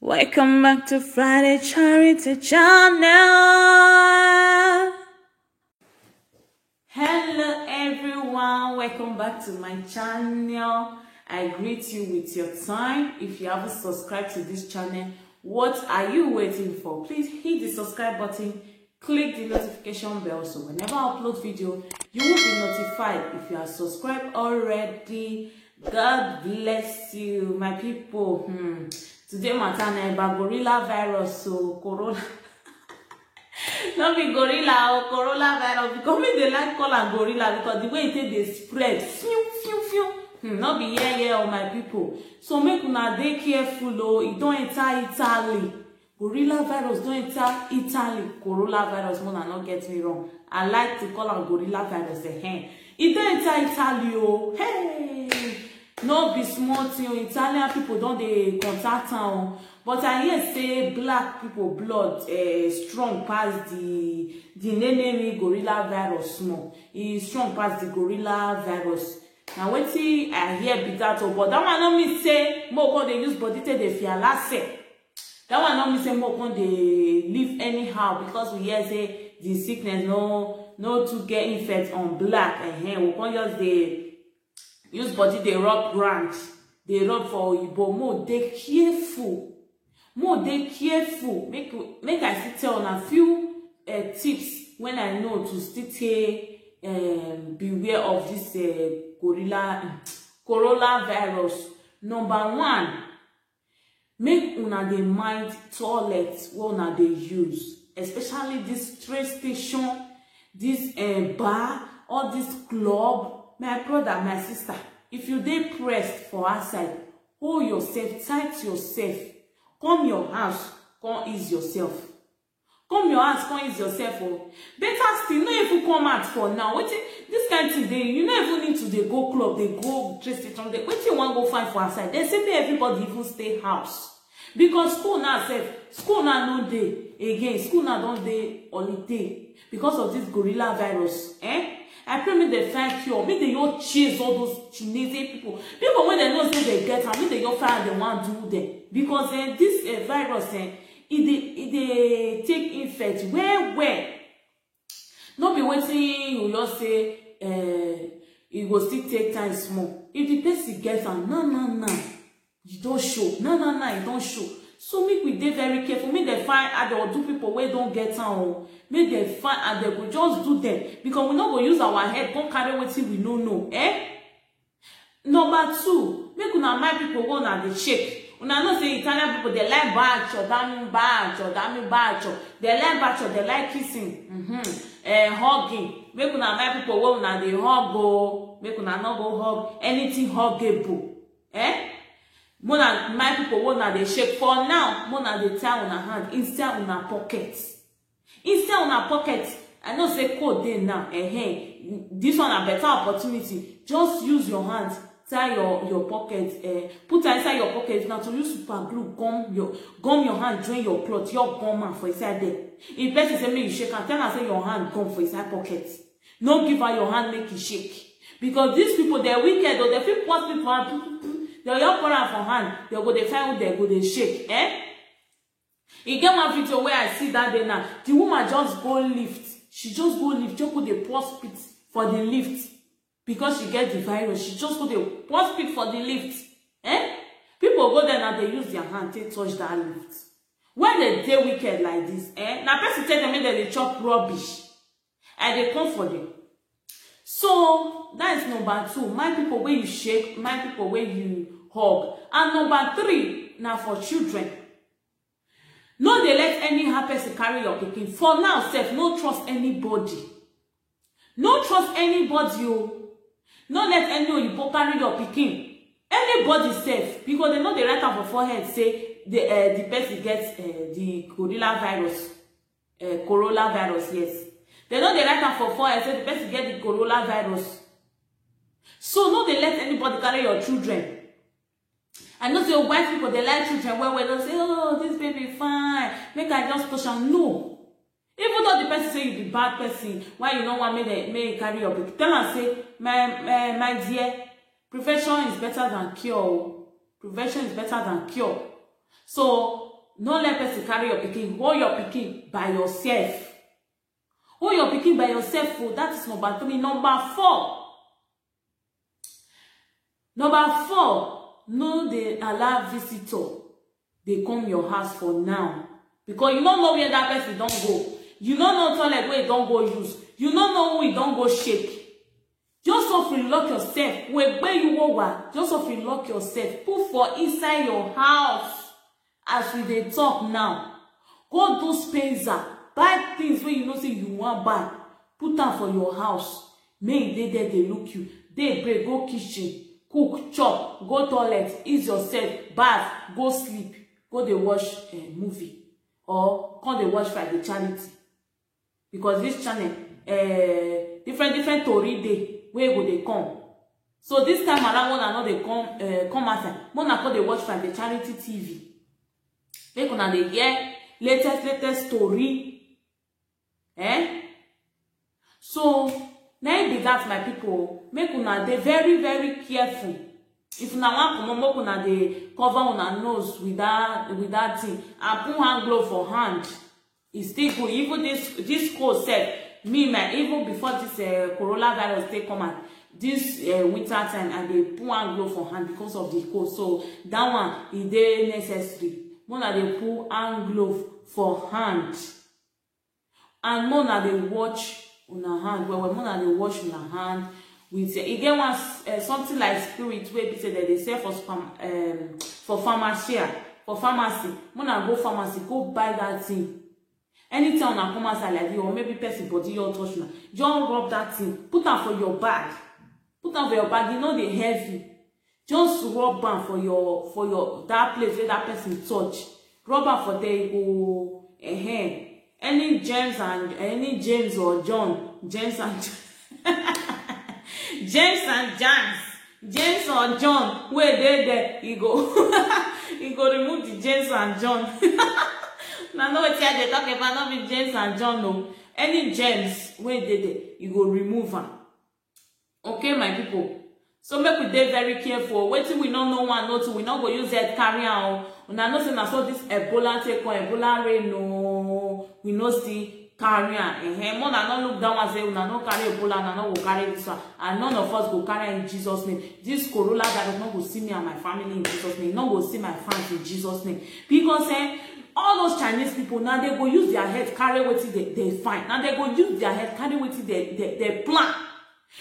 Welcome back to Friday Charity Channel. Hello everyone, welcome back to my channel. I greet you with your time. If you haven't subscribed to this channel, what are you waiting for? Please hit the subscribe button, click the notification bell so whenever I upload video, you will be notified. If you are subscribed already, God bless you, my people. Today matter na about gorilla virus, so corona. Not be gorilla or coronavirus, because we they like call am gorilla because the way they spread, not be on my people. So make una dey careful o. It don't enter Italy. Gorilla virus don't enter Italy. Coronavirus, one not get me wrong. I like to call am gorilla virus. It don't enter Italy o. Hey. No be small thing. Italian people don't they contact town, but I hear say black people blood strong past the name gorilla virus small. It's strong past the gorilla virus. Now wetin I hear be that, but that one no mean say more con dey use body take dey fear last say. That one no mean say more con dey live anyhow because we hear say the sickness no to get infect on black. We con just dey use body dey rub ground, dey rub for oyibo. More dey careful, make I still tell on a few tips when I know to still take beware of this coronavirus. Number one, make una dey mind toilet wey una dey use, especially this train station, this bar, all this club. My brother, my sister, if you dey pressed for outside, hold yourself, tight yourself. Come your house, come ease yourself. Come your house, come ease yourself. Oh. Better still, no even come out for now. Wait, this kind of thing, you no even need to dey go club, they go train station. Wait, you want go find for outside? They say everybody even stay house because school now no day again. School now don't dey holiday because of this gorilla virus. I pray me they find cure. Me they yo chase all those Chinese people. People when they know say they get them, me they yo find they want do them because this virus it take infect where. Not be waiting you just say it will still take time small. If the person gets them, no, you don't show. No, you don't show. So make we dey very careful. Make they find other do people where don't get on. Make they find and they go just do them because we not go use our head. Don't carry what we no know. Number two, make una mind people go na dey shake. Una know say Italian people they like batch or damn batch. They like batch or they like kissing. Hugging. Make una mind people go na dey hug go. Make una not go hug anything huggable. Mona my people wanna they shake for now. Mona they tie on her hand instead on her pocket. I know say code day now. This one a better opportunity. Just use your hands, tie your pocket. Put her inside your pocket now to use super glue. Gum your hand, join your cloth. Your gum for inside there. If person say me you shake and tell her say your hand gum for inside pocket. No give her your hand make you shake because these people they're wicked or they feel post people. They'll your pour for hand. They'll go they find they go they shake. You get one video where I see that day now. The woman just go lift. She just go lift. Just go the post pit for the lift because she get the virus. She just go the post pit for the lift. People go there now. They use their hand to touch that lift. When they wicked like this, now person tell them that they chop rubbish, and they come for them. So that is number two. My people where you shake, my people where you hug. And number three, now for children. No, they let any person carry your pikin. For now, self, no trust anybody. No trust anybody. No let any you carry your pikin. Anybody safe because they know they write on for forehead say the person gets the coronavirus. Coronavirus, yes. They know they write on for forehead say the person get the coronavirus. So no, they let anybody carry your children. I know say white people they like children where they say, oh, this baby fine. Make I just push on. No. Even though the person say you be bad person, why you don't want me to carry your baby? Tell her say, my dear, prevention is better than cure. Prevention is better than cure. So no let person carry your pikin. Hold your pikin by yourself. Hold your pikin by yourself. Oh, that is number 3. Number 4, no dey allow visitor dey come your house for now, because you don't know where that person don't go. You don't know toilet where he don't go use. You don't know who he don't go shake. Just so free lock yourself. Where you over, just so free lock yourself. Put for inside your house. As we dey talk now, go do Spencer. Buy things where you know say you want buy. Put them for your house. Make they there, they look you. They break, go kitchen, cook, chop, go toilet, ease yourself, bath, go sleep, go dey watch a movie, or come dey watch Friday Charity. Because this channel, different story day where go they come. So this time around, when I know they come outside, when I go they watch Friday Charity TV. Make una dey hear latest story. So now be that, my people. Make una dey very careful. If una want come, make una dey cover una nose with that thing. And put hand glove for hand. It's still good. Even this cold set. Even before this coronavirus take come out, this winter time, and they put hand glove for hand because of the cold. So that one is dey necessary. Mona dey put hand glove for hand, and mona dey watch una hand. Well, mona dey wash una hand with again one something like spirit wey be say that they sell for pharmacy. For pharmacy, mona go pharmacy, go buy that thing. Anytime una come outside like this, or maybe person body your touch una, just rub that thing. Put am for your bag. Put am for your bag. You know they heavy. Just rub am for your that place where that person touch. Rub am for there. Go any James or John, James and James or John, where they there, he go he go remove the James and John. Now no what they talk about, not be James and John, no. Any James where they there, you go remove them. Okay, my people. So make we dey very careful. Waiting we don't know one, no two. We not go use that carry out. Una know say na so this Ebola take on Ebola rain. No, we no see carry am. Mona not look down and say una no carry Ebola, una no go carry this one, and none of us go carry in Jesus' name. This Corolla that not go see me and my family in Jesus' name. Not go see my friends in Jesus' name. Because all those Chinese people now they go use their head carry what they find. Now they go use their head carry what they plan.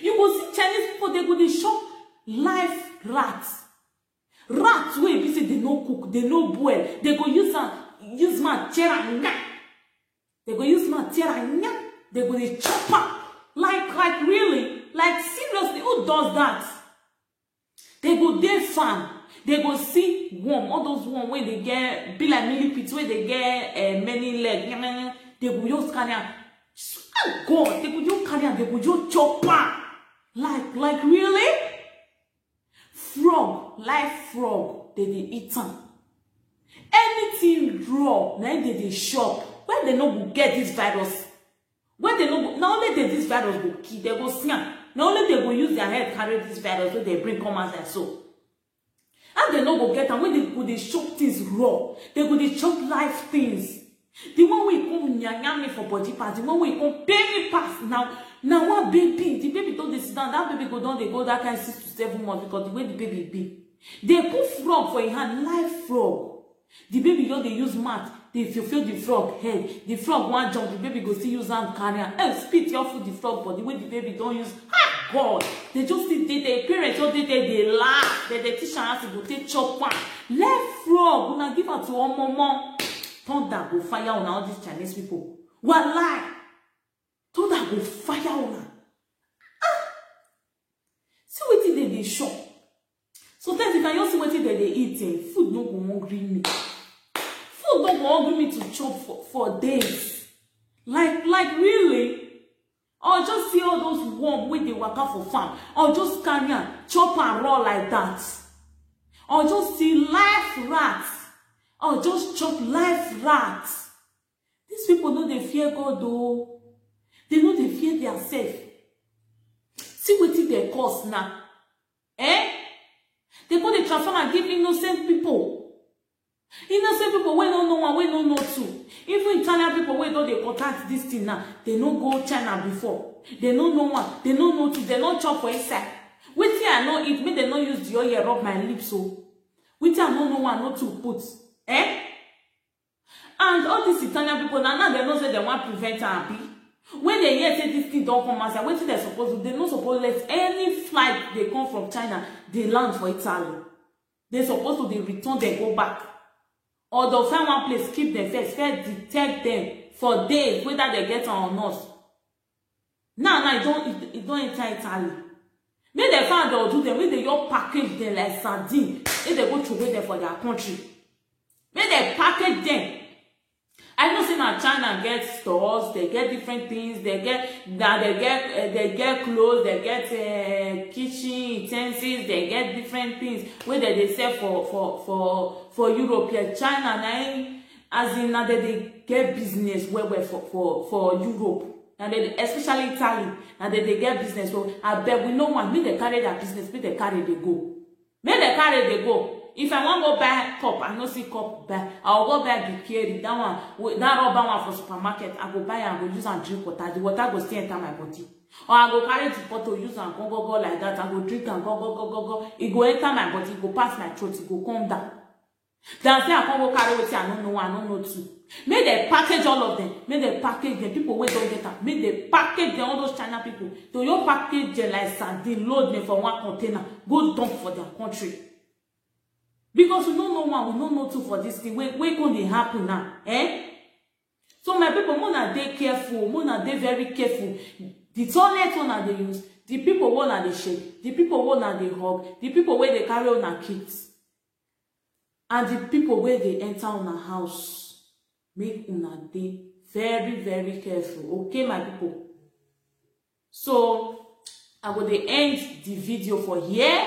You go see Chinese people, they go they shop live rats. Rats wey be say they no cook, they no boil. They go use my teranga. They go use my teranga. They go they chop up. Like really? Like seriously, who does that? They go they farm. They go see worm, all those worm where they get be like millipedes, where they get many legs. They go just carry am. God, they go just carry am. They go just chop up. Like really? Frog, live frog, they eat them. Anything raw, now they shop. Where they no go get this virus? Where they no go, not only this virus go kill, they go scan. Not only they go use their head carry this virus, so they bring come outside so. And they no go get them when they go they chop things raw. They go they chop live things. The one we come nyanya for body parts, the one we come baby pass now. Now one baby, the baby don't sit down, that baby go down, they go that kind 6 to 7 months because the way the baby be. They put frog for a hand, live frog. The baby don't they use mat, they fulfill the frog head. The frog one jump, the baby go still use hand carry and spit your food the frog, but the way the baby don't use, God, they just see their parents all they laugh, they teach how to go take chop one. Live frog, when I give her to one mama, thunder go fire on all these Chinese people. What lie? Thunder go fire on. See what they shop. So then if I just see what they eat, food no go hungry me. Food no go hungry me to chop for days. Like really? Or just see all those worm where they work out for farm. Or just carry and chop and raw like that. Or just see live rats. Or just chop live rats. These people know they fear God though. They know they fear themselves. See what they cause now. They go to transform and give innocent people. Innocent people wey no know one, wey no know two. Even Italian people wey don dey contact this thing now, they no go China before. They no know one, they no know two, they no chop for inside. Wetin I no eat, make they no use the oil rub my lips so. Wetin I no know one, no two put. Eh? And all these Italian people now they know say they want prevent am. When they hear say this thing don't come outside, wetin they supposed to? They no suppose let any flight they come from China, they land for Italy. They supposed to they return, they go back. Or they'll find one place, keep them first detect them for days, whether they get on or not. Now, it don't enter Italy. Make they find they'll do them, make they all package them like sardine. If they go to wait them for their country. Make they package them. I know say now China get stores, they get different things, they get clothes, they get kitchen utensils, they get different things where they sell for Europe. Like China now, as in now they get business where for Europe. And then especially Italy, and then they get business. So I bet we no one, make they carry their business, make they carry they go. Make they carry they go. If I want to go buy cup, I no see cup buy. I'll go buy the carry that one, that rubber one for supermarket. I go buy and go use and drink water. The water go still enter my body. Or I go carry the bottle, use and go like that. I go drink and go. It go enter my body, it go pass my throat, it go come down. Then say I can't go carry what I don't know one, I don't know two. Make they package all of them. Make they package them. People wait don't get them. Make they package them, all those China people. So you package them like sardine, load them for one container, go dump for their country. Because we don't know one, we don't know two for this thing. Where can they happen now? Eh? So my people, more they careful, more they very careful. The toilet one they use, the people one they shake, the people one they hug, the people where they carry on their kids, and the people where they enter on a house. Make una dey very, very careful. Okay, my people. So I will end the video for here.